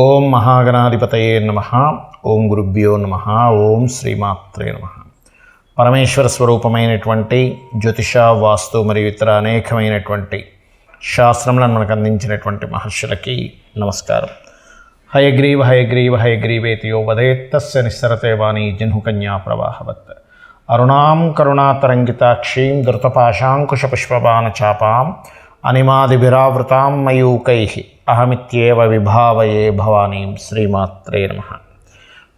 ఓం మహాగణాధిపతయే నమః. ఓం గురుభ్యో నమః. ఓం శ్రీమాత్రే నమః. పరమేశ్వర స్వరూపమైనటువంటి జ్యోతిష, వాస్తు మరియు ఇతర అనేకమైనటువంటి శాస్త్రములను మనకు అందించినటువంటి మహర్షులకి నమస్కారం. హయగ్రీవ హయగ్రీవ హయగ్రీవేతి యో వదేత్తస్య నిస్సరతే వాణి జహ్నుకన్యా ప్రవాహవత్. అరుణాం కరుణాతరంగితాక్షీం ధృతపాశాంకుశపుష్పబాణ చాపాం అనిమాదిభిరావృతాం మయూకైః అహమిత్యేవ విభావయే భవానీం. శ్రీమాత్రే నమః.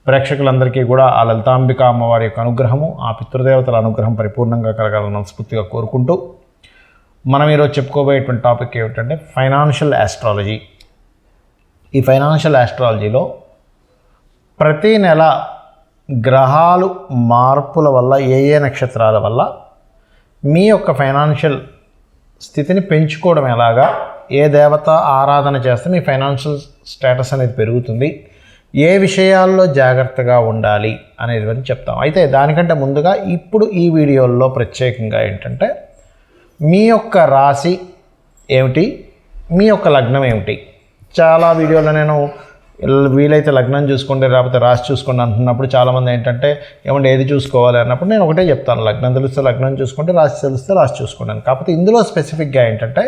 ప్రేక్షకులందరికీ కూడా ఆ లలితాంబిక అమ్మవారి యొక్క అనుగ్రహము, ఆ పితృదేవతల అనుగ్రహం పరిపూర్ణంగా కలగాలని మనస్ఫూర్తిగా కోరుకుంటూ మనం ఈరోజు చెప్పుకోబోయేటువంటి టాపిక్ ఏమిటంటే ఫైనాన్షియల్ ఆస్ట్రాలజీ. ఈ ఫైనాన్షియల్ ఆస్ట్రాలజీలో ప్రతి నెల గ్రహాలు మార్పుల వల్ల ఏ నక్షత్రాల వల్ల మీ యొక్క ఫైనాన్షియల్ స్థితిని పెంచుకోవడం ఎలాగా, ఏ దేవత ఆరాధన చేస్తే మీ ఫైనాన్షియల్ స్టేటస్ అనేది పెరుగుతుంది, ఏ విషయాల్లో జాగ్రత్తగా ఉండాలి అనేది చెప్తాం. అయితే దానికంటే ముందుగా ఇప్పుడు ఈ వీడియోల్లో ప్రత్యేకంగా ఏంటంటే మీ యొక్క రాశి ఏమిటి, మీ యొక్క లగ్నం ఏమిటి. చాలా వీడియోలో నేను వీలైతే లగ్నం చూసుకోండి లేకపోతే రాశి చూసుకోండి అంటున్నప్పుడు చాలామంది ఏంటంటే ఏమంటే ఏది చూసుకోవాలి అన్నప్పుడు నేను ఒకటే చెప్తాను, లగ్నం తెలిస్తే లగ్నం చూసుకోండి, రాశి తెలిస్తే రాశి చూసుకోండి. కాకపోతే ఇందులో స్పెసిఫిక్గా ఏంటంటే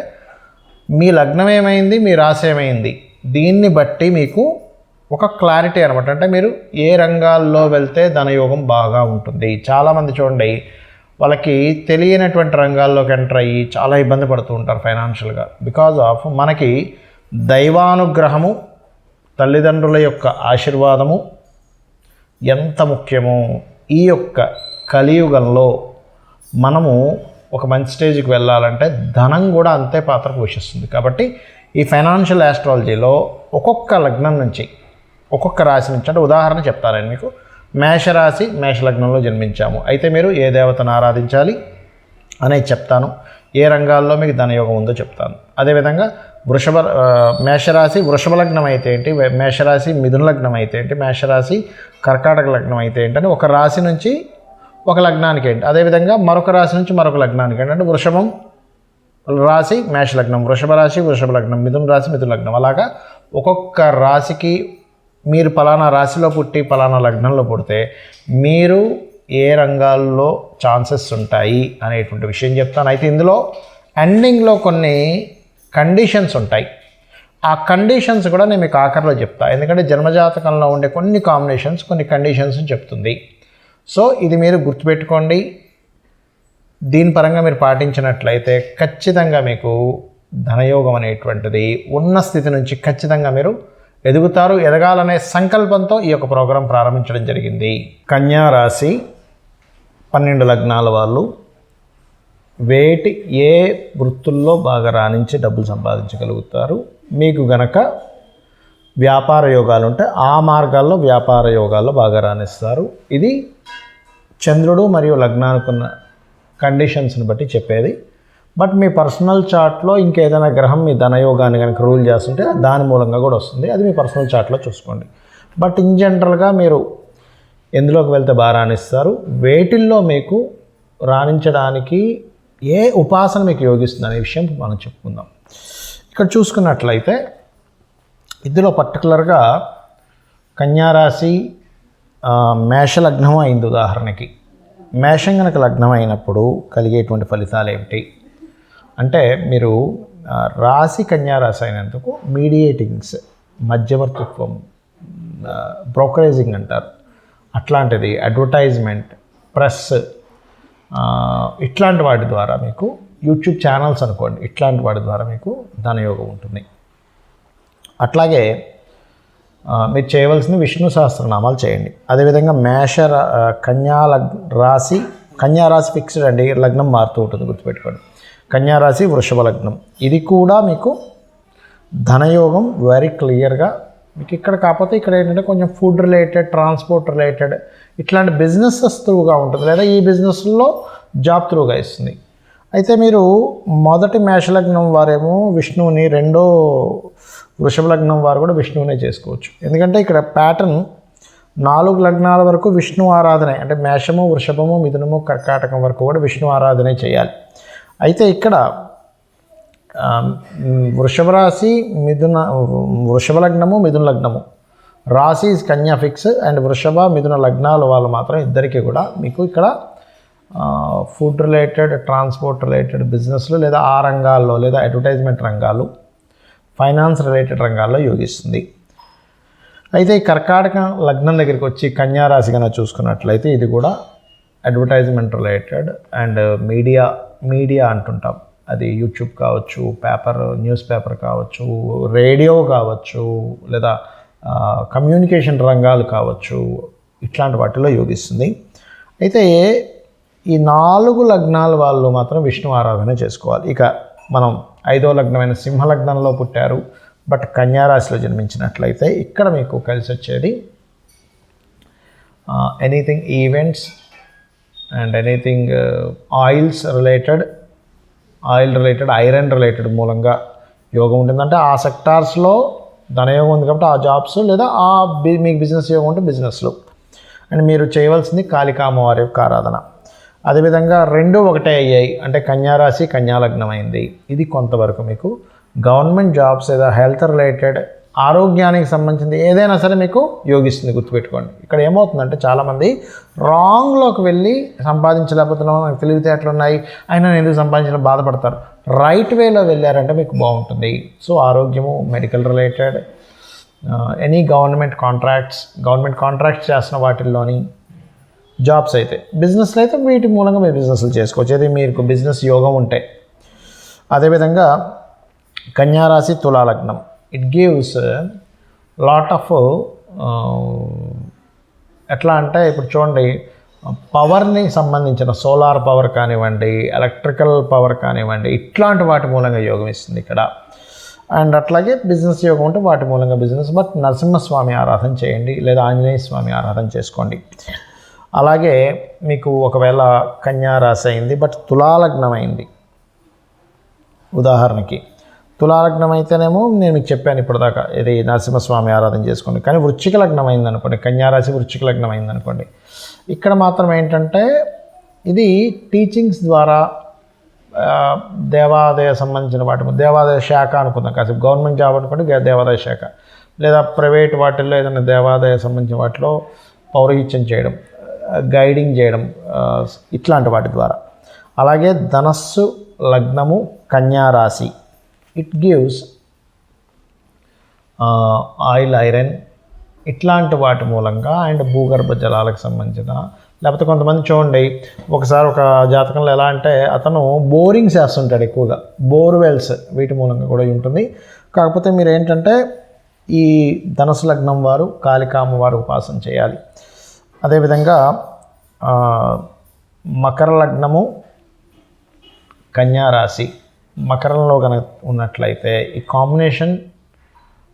మీ లగ్నం ఏమైంది, మీ రాశి ఏమైంది, దీన్ని బట్టి మీకు ఒక క్లారిటీ అనమాట. అంటే మీరు ఏ రంగాల్లో వెళ్తే ధనయోగం బాగా ఉంటుంది. చాలామంది చూడండి వాళ్ళకి తెలియనటువంటి రంగాల్లోకి ఎంటర్ అయ్యి చాలా ఇబ్బంది పడుతూ ఉంటారు ఫైనాన్షియల్గా. బికాజ్ ఆఫ్ మనకి దైవానుగ్రహము, తల్లిదండ్రుల యొక్క ఆశీర్వాదము ఎంత ముఖ్యమో ఈ యొక్క కలియుగంలో మనము ఒక మంచి స్టేజ్కి వెళ్ళాలంటే ధనం కూడా అంతే పాత్ర పోషిస్తుంది. కాబట్టి ఈ ఫైనాన్షియల్ ఆస్ట్రాలజీలో ఒక్కొక్క లగ్నం నుంచి, ఒక్కొక్క రాశి నుంచి, అంటే ఉదాహరణ చెప్తాను మీకు. మేషరాశి, మేషలగ్నంలో జన్మించాము అయితే మీరు ఏ దేవతను ఆరాధించాలి అనేది చెప్తాను, ఏ రంగాల్లో మీకు ధనయోగం ఉందో చెప్తాను. అదేవిధంగా మేషరాశి వృషభ లగ్నం అయితే ఏంటి, మేషరాశి మిథున లగ్నం అయితే ఏంటి, మేషరాశి కర్కాటక లగ్నం అయితే ఏంటని ఒక రాశి నుంచి ఒక లగ్నానికి ఏంటి, అదేవిధంగా మరొక రాశి నుంచి మరొక లగ్నానికి ఏంటంటే వృషభం రాశి మేష లగ్నం, వృషభ రాశి వృషభ లగ్నం, మిథున రాశి మిథున లగ్నం. అలాగా ఒక్కొక్క రాశికి మీరు పలానా రాశిలో పుట్టి పలానా లగ్నంలో పుడితే మీరు ఏ రంగాల్లో ఛాన్సెస్ ఉంటాయి అనేటువంటి విషయం చెప్తాను. అయితే ఇందులో ఎండింగ్లో కొన్ని కండిషన్స్ ఉంటాయి. ఆ కండిషన్స్ కూడా నేను మీకు ఆఖరిలో చెప్తాను, ఎందుకంటే జన్మజాతకంలో ఉండే కొన్ని కాంబినేషన్స్ కొన్ని కండిషన్స్ చెప్తుంది. సో ఇది మీరు గుర్తుపెట్టుకోండి. దీని పరంగా మీరు పాటించినట్లయితే ఖచ్చితంగా మీకు ధనయోగం అనేటువంటిది ఉన్న స్థితి నుంచి ఖచ్చితంగా మీరు ఎదుగుతారు. ఎదగాలనే సంకల్పంతో ఈ యొక్క ప్రోగ్రాం ప్రారంభించడం జరిగింది. కన్యా రాశి 12 లగ్నాల వాళ్ళు వేటి ఏ వృత్తుల్లో బాగా రాణించి డబ్బులు సంపాదించగలుగుతారు. మీకు గనక వ్యాపార యోగాలు ఉంటే ఆ మార్గాల్లో వ్యాపార యోగాల్లో బాగా రాణిస్తారు. ఇది చంద్రుడు మరియు లగ్నానుకున్న కండిషన్స్ని బట్టి చెప్పేది. బట్ మీ పర్సనల్ చార్ట్లో ఇంకేదైనా గ్రహం మీ ధనయోగాన్ని కనుక రూల్ చేస్తుంటే దాని మూలంగా కూడా వస్తుంది, అది మీ పర్సనల్ చార్ట్లో చూసుకోండి. బట్ ఇన్ జనరల్గా మీరు ఎందులోకి వెళ్తే బాగా రాణిస్తారు, వేటిల్లో మీకు రాణించడానికి ఏ ఉపాసన మీకు యోగిస్తుంది అనే విషయం మనం చెప్పుకుందాం. ఇక్కడ చూసుకున్నట్లయితే ఇందులో పర్టికులర్గా కన్యారాశి మేషలగ్నం అయింది. ఉదాహరణకి మేషం కనుక లగ్నం అయినప్పుడు కలిగేటువంటి ఫలితాలు ఏమిటి అంటే, మీరు రాశి కన్యారాశి అయినందుకు మీడియేటింగ్స్, మధ్యవర్తిత్వం, బ్రోకరేజింగ్ అంటారు, అట్లాంటిది అడ్వర్టైజ్మెంట్, ప్రెస్, ఇట్లాంటి వాటి ద్వారా మీకు యూట్యూబ్ ఛానల్స్ అనుకోండి, ఇట్లాంటి వాటి ద్వారా మీకు ధనయోగం ఉంటుంది. అట్లాగే మీరు చేయవలసిన విష్ణు సహస్రనామాలు చేయండి. అదేవిధంగా కన్యారాశి ఫిక్స్డ్ అండి, లగ్నం మారుతూ ఉంటుంది, గుర్తుపెట్టుకోండి. కన్యారాశి వృషభ లగ్నం, ఇది కూడా మీకు ధనయోగం వెరీ క్లియర్గా మీకు ఇక్కడ. కాకపోతే ఇక్కడ ఏంటంటే కొంచెం ఫుడ్ రిలేటెడ్, ట్రాన్స్పోర్ట్ రిలేటెడ్ ఇట్లాంటి బిజినెసెస్ త్రూగా ఉంటుంది, లేదా ఈ బిజినెస్లో జాబ్ త్రూగా ఇస్తుంది. అయితే మీరు మొదటి మేషలగ్నం వారేమో విష్ణువుని, రెండో వృషభ లగ్నం వారు కూడా విష్ణువునే చేసుకోవచ్చు. ఎందుకంటే ఇక్కడ ప్యాటర్న్ 4 లగ్నాల వరకు విష్ణు ఆరాధనే, అంటే మేషము వృషభము మిథునము కర్కాటకం వరకు కూడా విష్ణు ఆరాధనే చేయాలి. అయితే ఇక్కడ వృషభ రాశి వృషభ లగ్నము మిథున లగ్నము, రాశి కన్యా ఫిక్స్ అండ్ వృషభ మిథున లగ్నాల వాళ్ళు మాత్రం ఇద్దరికీ కూడా మీకు ఇక్కడ ఫుడ్ రిలేటెడ్, ట్రాన్స్పోర్ట్ రిలేటెడ్ బిజినెస్లు లేదా ఆ రంగాల్లో లేదా అడ్వర్టైజ్మెంట్ రంగాలు, ఫైనాన్స్ రిలేటెడ్ రంగాల్లో యోగిస్తుంది. అయితే ఈ కర్కాటక లగ్నం దగ్గరికి వచ్చి కన్యా రాశి కన్నా చూసుకున్నట్లయితే ఇది కూడా అడ్వర్టైజ్మెంట్ రిలేటెడ్ అండ్ మీడియా అంటుంటాం. అది యూట్యూబ్ కావచ్చు, న్యూస్ పేపర్ కావచ్చు, రేడియో కావచ్చు, లేదా కమ్యూనికేషన్ రంగాలు కావచ్చు, ఇట్లాంటి వాటిలో యోగిస్తుంది. అయితే ఈ 4 లగ్నాల వాళ్ళు మాత్రం విష్ణు ఆరాధన చేసుకోవాలి. ఇక మనం 5వ లగ్నమైన సింహలగ్నంలో పుట్టారు బట్ కన్యారాశిలో జన్మించినట్లయితే ఇక్కడ మీకు కలిసి వచ్చేది anything events and anything oil related, iron related మూలంగా యోగం ఉంటుంది. అంటే ఆ సెక్టార్స్లో ధనయోగం ఉంది కాబట్టి ఆ జాబ్స్, లేదా మీకు బిజినెస్ యోగం ఉంటే బిజినెస్లో. అండ్ మీరు చేయవలసింది కాళికా అమ్మవారి యొక్క ఆరాధన. అదేవిధంగా 2 ఒకటే అయ్యాయి అంటే కన్యారాశి కన్యాలగ్నం అయింది. ఇది కొంతవరకు మీకు గవర్నమెంట్ జాబ్స్ లేదా హెల్త్ రిలేటెడ్, ఆరోగ్యానికి సంబంధించింది ఏదైనా సరే మీకు యోగిస్తుంది, గుర్తుపెట్టుకోండి. ఇక్కడ ఏమవుతుందంటే చాలామంది రాంగ్లోకి వెళ్ళి సంపాదించలేకపోతున్నాం, నాకు తెలివితేటలు ఉన్నాయి అయినా నేను ఎందుకు సంపాదించడం బాధపడతారు. రైట్ వేలో వెళ్ళారంటే మీకు బాగుంటుంది. సో ఆరోగ్యము, medical related, any government contracts చేస్తున్న వాటిల్లోని జాబ్స్ అయితే, బిజినెస్లో అయితే వీటి మూలంగా మీరు బిజినెస్లు చేసుకోవచ్చు, అది మీకు బిజినెస్ యోగం ఉంటే. అదేవిధంగా కన్యారాశి తులాలగ్నం, ఇట్ గివ్స్ లాట్ ఆఫ్ ఎట్లా అంటే ఇప్పుడు చూడండి, పవర్ని సంబంధించిన సోలార్ పవర్ కానివ్వండి, ఎలక్ట్రికల్ పవర్ కానివ్వండి, ఇట్లాంటి వాటి మూలంగా యోగం ఇస్తుంది ఇక్కడ. అండ్ అట్లాగే బిజినెస్ యోగం ఉంటే వాటి మూలంగా బిజినెస్. బట్ నరసింహస్వామి ఆరాధన చేయండి లేదా ఆంజనేయ స్వామి ఆరాధన చేసుకోండి. అలాగే మీకు ఒకవేళ కన్యా రాశి అయింది బట్ తులాలగ్నం అయింది, ఉదాహరణకి తులాలగ్నం అయితేనేమో నేను మీకు చెప్పాను ఇప్పటిదాకా, ఇది నరసింహస్వామి ఆరాధన చేసుకోండి. కానీ వృశ్చిక లగ్నం అయిందనుకోండి, కన్యారాశి వృశ్చిక లగ్నం అయిందనుకోండి, ఇక్కడ మాత్రం ఏంటంటే ఇది టీచింగ్స్ ద్వారా దేవాదాయ సంబంధించిన వాటి, దేవాదాయ శాఖ అనుకుందాం, కాసేపు గవర్నమెంట్ జాబ్ అనుకోండి దేవాదాయ శాఖ, లేదా ప్రైవేట్ వాటిల్లో ఏదైనా దేవాదాయ సంబంధించిన వాటిలో పౌరహిత్యం చేయడం, గైడింగ్ చేయడం, ఇట్లాంటి వాటి ద్వారా. అలాగే ధనస్సు లగ్నము కన్యారాశి, ఇట్ గివ్స్ ఐరన్ ఇట్లాంటి వాటి మూలంగా అండ్ భూగర్భ జలాలకు సంబంధించిన, లేకపోతే కొంతమంది చూడండి ఒకసారి ఒక జాతకంలో ఎలా అంటే అతను బోరింగ్స్ వేస్తుంటాడు, ఎక్కువగా బోర్వెల్స్, వీటి మూలంగా కూడా ఉంటుంది. కాకపోతే మీరు ఏంటంటే ఈ ధనుసు లగ్నం వారు కాళికామ్మ వారు ఉపాసన చేయాలి. అదేవిధంగా మకర లగ్నము కన్యారాశి, మకరంలో కనుక ఉన్నట్లయితే ఈ combination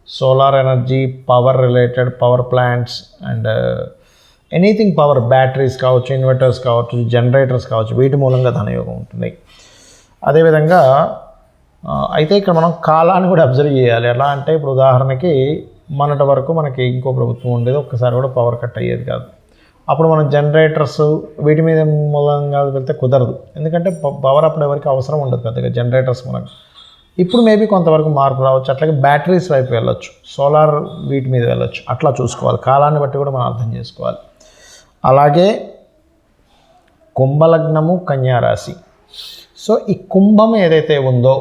solar energy, power related, power plants and anything power, batteries కావచ్చు, ఇన్వర్టర్స్ కావచ్చు, జనరేటర్స్ కావచ్చు, వీటి మూలంగా ధనయోగం ఉంటుంది. అదేవిధంగా అయితే ఇక్కడ మనం కాలాన్ని కూడా అబ్జర్వ్ చేయాలి. ఎలా అంటే ఇప్పుడు ఉదాహరణకి మొన్నటి వరకు మనకి ఇంకో ప్రభుత్వం ఉండేది, ఒక్కసారి కూడా పవర్ కట్ అయ్యేది కాదు. అప్పుడు మనం జనరేటర్స్ వీటి మీద మూలంగా వెళ్తే కుదరదు, ఎందుకంటే పవర్ అప్పుడు ఎవరికి అవసరం ఉండదు పెద్దగా జనరేటర్స్ మూలంగా. ఇప్పుడు మేబీ కొంతవరకు మార్పు రావచ్చు. అట్లాగే బ్యాటరీస్ వైపు వెళ్ళొచ్చు, సోలార్ వీటి మీద వెళ్ళొచ్చు. అట్లా చూసుకోవాలి, కాలాన్ని బట్టి కూడా మనం అర్థం చేసుకోవాలి. అలాగే కుంభలగ్నము కన్యారాశి. సో ఈ కుంభం ఏదైతే ఉందో,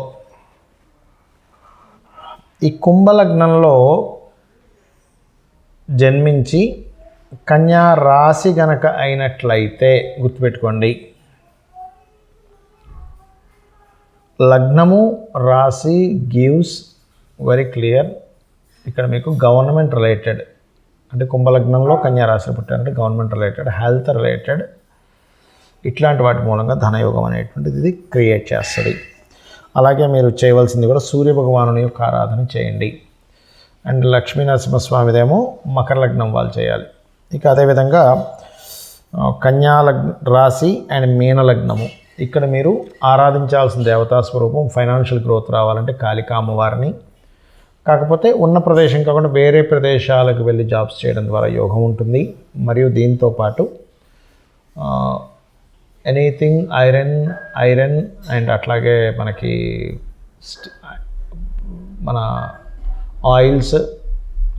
ఈ కుంభలగ్నంలో జన్మించి కన్యా రాశి గనక అయినట్లయితే గుర్తుపెట్టుకోండి, లగ్నము రాశి గివ్స్ వెరీ క్లియర్. ఇక్కడ మీకు గవర్నమెంట్ రిలేటెడ్ అంటే కుంభలగ్నంలో కన్యా రాశి పుట్టారంటే గవర్నమెంట్ రిలేటెడ్, హెల్త్ రిలేటెడ్, ఇట్లాంటి వాటి మూలంగా ధనయోగం అనేటువంటిది ఇది క్రియేట్ చేస్తుంది. అలాగే మీరు చేయవలసింది కూడా సూర్య భగవానుని యొక్క ఆరాధన చేయండి. అండ్ లక్ష్మీ నరసింహస్వామిదేమో మకర లగ్నం వాళ్ళు చేయాలి. ఇక అదేవిధంగా కన్యా రాశి అండ్ మీన లగ్నము, ఇక్కడ మీరు ఆరాధించాల్సిన దేవతా స్వరూపం ఫైనాన్షియల్ గ్రోత్ రావాలంటే కాళికా అమ్మవారిని. కాకపోతే ఉన్న ప్రదేశం కాకుండా వేరే ప్రదేశాలకు వెళ్ళి జాబ్స్ చేయడం ద్వారా యోగం ఉంటుంది. మరియు దీంతోపాటు ఎనీథింగ్ ఐరన్ అండ్ అట్లాగే మనకి మన ఆయిల్స్,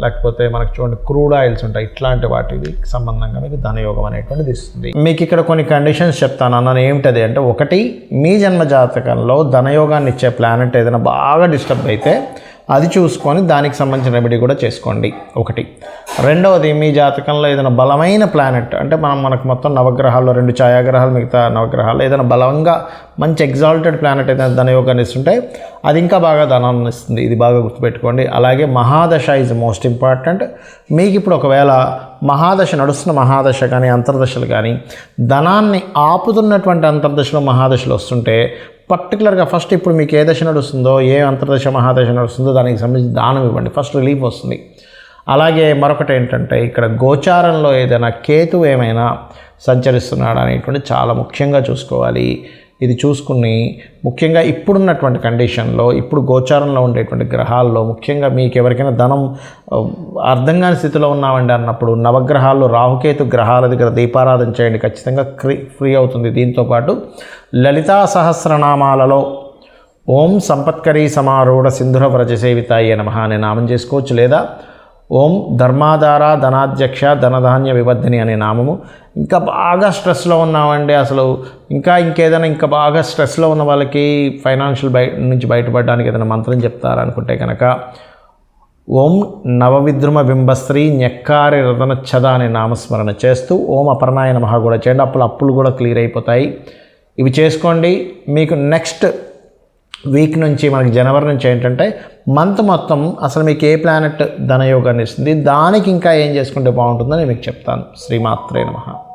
లేకపోతే మనకు చూడండి క్రూడ్ ఆయిల్స్ ఉంటాయి, ఇట్లాంటి వాటికి సంబంధంగా మీకు ధనయోగం అనేటువంటిది ఇస్తుంది. మీకు ఇక్కడ కొన్ని కండిషన్స్ చెప్తాను అన్నాను. ఏమిటది అంటే, ఒకటి, మీ జన్మ జాతకంలో ధనయోగాన్ని ఇచ్చే ప్లానెట్ ఏదైనా బాగా డిస్టర్బ్ అయితే అది చూసుకొని దానికి సంబంధించిన రెమెడీ కూడా చేసుకోండి, ఒకటి. రెండవది, మీ జాతకంలో ఏదైనా బలమైన ప్లానెట్ అంటే మనకు మొత్తం నవగ్రహాల్లో 2 ఛాయాగ్రహాలు, మిగతా నవగ్రహాలు ఏదైనా బలంగా మంచి ఎగ్జాల్టెడ్ ప్లానెట్ ఏదైనా ధనయోగాన్ని ఇస్తుంటే అది ఇంకా బాగా ధనాన్ని ఇస్తుంది. ఇది బాగా గుర్తుపెట్టుకోండి. అలాగే మహాదశ ఈజ్ మోస్ట్ ఇంపార్టెంట్. మీకు ఇప్పుడు ఒకవేళ నడుస్తున్న మహాదశ కానీ అంతర్దశలు కానీ ధనాన్ని ఆపుతున్నటువంటి అంతర్దశలో మహాదశలు వస్తుంటే పర్టికులర్గా ఫస్ట్ ఇప్పుడు మీకు ఏ దశ నడుస్తుందో, ఏ అంతర్దశ మహాదశ నడుస్తుందో దానికి సంబంధించి దానం ఇవ్వండి, ఫస్ట్ రిలీఫ్ వస్తుంది. అలాగే మరొకటి ఏంటంటే, ఇక్కడ గోచారంలో ఏదైనా కేతువు ఏమైనా సంచరిస్తున్నాడు అనేటువంటి చాలా ముఖ్యంగా చూసుకోవాలి. ఇది చూసుకుని ముఖ్యంగా ఇప్పుడున్నటువంటి కండిషన్లో, ఇప్పుడు గోచారంలో ఉండేటువంటి గ్రహాల్లో ముఖ్యంగా మీకు ఎవరికైనా ధనం అర్థం కాని స్థితిలో ఉన్నామండి అన్నప్పుడు నవగ్రహాల్లో రాహుకేతు గ్రహాల దగ్గర దీపారాధన చేయండి, ఖచ్చితంగా ఫ్రీ అవుతుంది. దీంతోపాటు లలితా సహస్రనామాలలో ఓం సంపత్కరీ సమారూఢ సింధుర వ్రజ సేవితాయ నమః అనే నామం చేసుకోవచ్చు, లేదా ఓం ధర్మాధార ధనాధ్యక్ష ధనధాన్య వివర్ధిని అనే నామము. ఇంకా బాగా స్ట్రెస్లో ఉన్నామండి, అసలు ఇంకేదైనా ఇంకా బాగా స్ట్రెస్లో ఉన్న వాళ్ళకి ఫైనాన్షియల్ నుంచి బయటపడడానికి ఏదైనా మంత్రం చెప్తారనుకుంటే కనుక ఓం నవవిద్రుమ బింబస్త్రీ న్యక్కారి రతనచ్చద అనే నామస్మరణ చేస్తూ ఓం అపర్ణాయ నమః కూడా చేయండి. అప్పులు కూడా క్లియర్ అయిపోతాయి. ఇవి చేసుకోండి. మీకు నెక్స్ట్ వీక్ నుంచి, మనకి జనవరి నుంచి ఏంటంటే మంత్ మొత్తం అసలు మీకు ఏ ప్లానెట్ ధనయోగాన్ని ఇస్తుంది, దానికి ఇంకా ఏం చేసుకుంటే బాగుంటుందని మీకు చెప్తాను. శ్రీమాత్రే నమః.